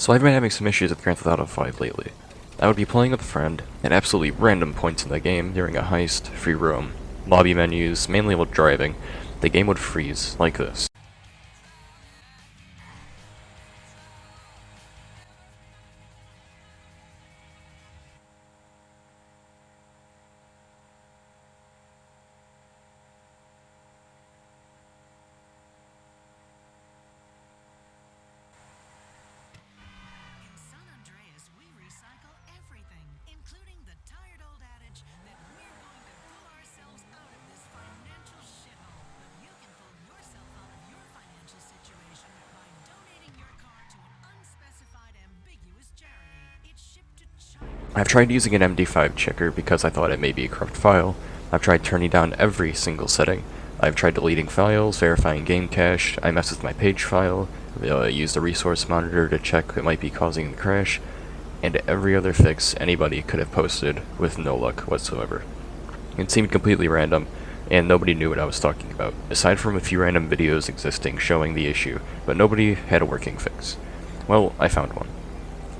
So I've been having some issues with Grand Theft Auto 5 lately. I would be playing with a friend at absolutely random points in the game during a heist, free roam, lobby menus, mainly while driving. The game would freeze, like this. I've tried using an MD5 checker because I thought it may be a corrupt file. I've tried turning down every single setting. I've tried deleting files, verifying game cache, I messed with my page file, used a resource monitor to check what might be causing the crash, and every other fix anybody could have posted with no luck whatsoever. It seemed completely random, and nobody knew what I was talking about, aside from a few random videos existing showing the issue, but nobody had a working fix. Well, I found one.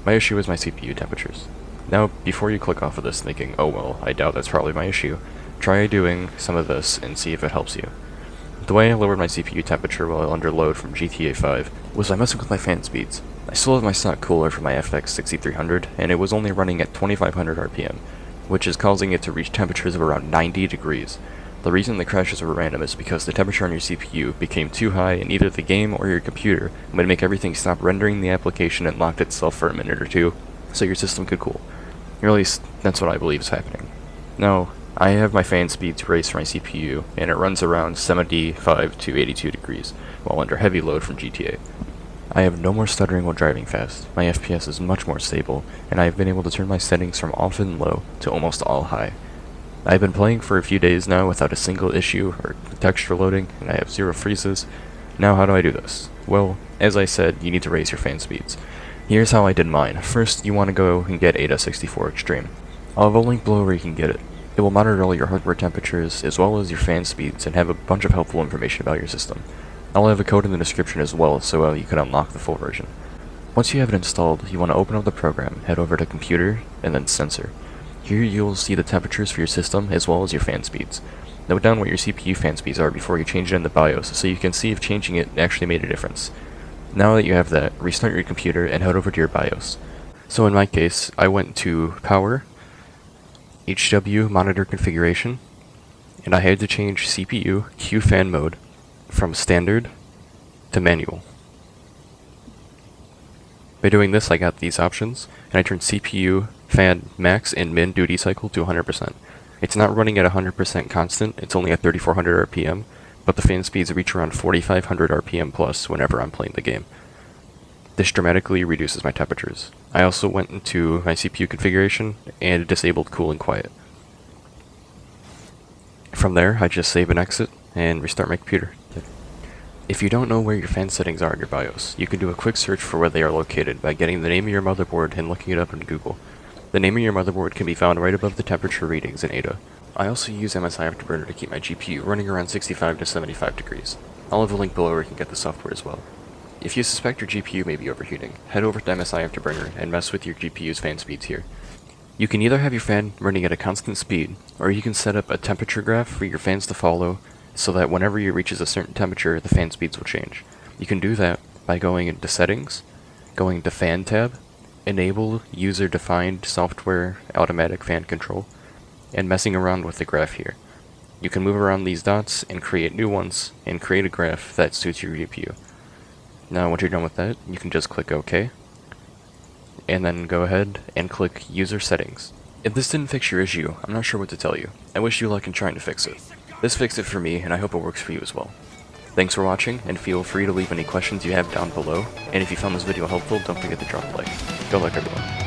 My issue is my CPU temperatures. Now, before you click off of this thinking, oh well, I doubt that's probably my issue, try doing some of this and see if it helps you. The way I lowered my CPU temperature while under load from GTA 5 was by messing with my fan speeds. I still have my stock cooler for my FX6300, and it was only running at 2500 RPM, which is causing it to reach temperatures of around 90 degrees. The reason the crashes were random is because the temperature on your CPU became too high and either the game or your computer would make everything stop rendering the application and locked itself for a minute or two, so your system could cool. Or at least, that's what I believe is happening. Now, I have my fan speeds raised for my CPU, and it runs around 75 to 82 degrees, while under heavy load from GTA. I have no more stuttering while driving fast, my FPS is much more stable, and I have been able to turn my settings from often low to almost all high. I've been playing for a few days now without a single issue or texture loading, and I have 0 freezes. Now how do I do this? Well, as I said, you need to raise your fan speeds. Here's how I did mine. First, you want to go and get AIDA64 Extreme. I'll have a link below where you can get it. It will monitor all your hardware temperatures, as well as your fan speeds, and have a bunch of helpful information about your system. I'll have a code in the description as well, so you can unlock the full version. Once you have it installed, you want to open up the program, head over to Computer, and then Sensor. Here you'll see the temperatures for your system, as well as your fan speeds. Note down what your CPU fan speeds are before you change it in the BIOS, so you can see if changing it actually made a difference. Now that you have that, restart your computer and head over to your BIOS. So in my case, I went to Power, HW Monitor Configuration, and I had to change CPU QFan mode from Standard to Manual. By doing this, I got these options, and I turned CPU fan max and min duty cycle to 100%. It's not running at 100% constant, it's only at 3400 RPM, but the fan speeds reach around 4500 RPM plus whenever I'm playing the game. This dramatically reduces my temperatures. I also went into my CPU configuration and disabled cool and quiet. From there, I just save and exit and restart my computer. If you don't know where your fan settings are in your BIOS, you can do a quick search for where they are located by getting the name of your motherboard and looking it up in Google. The name of your motherboard can be found right above the temperature readings in AIDA. I also use MSI Afterburner to keep my GPU running around 65 to 75 degrees. I'll have a link below where you can get the software as well. If you suspect your GPU may be overheating, head over to MSI Afterburner and mess with your GPU's fan speeds here. You can either have your fan running at a constant speed, or you can set up a temperature graph for your fans to follow, so that whenever it reaches a certain temperature, the fan speeds will change. You can do that by going into Settings, going to Fan tab, Enable User-Defined Software Automatic Fan Control, and messing around with the graph here. You can move around these dots and create new ones, and create a graph that suits your GPU. Now once you're done with that, you can just click OK, and then go ahead and click User Settings. If this didn't fix your issue, I'm not sure what to tell you. I wish you luck in trying to fix it. This fixed it for me, and I hope it works for you as well. Thanks for watching, and feel free to leave any questions you have down below, and if you found this video helpful, don't forget to drop a like. Good luck everyone.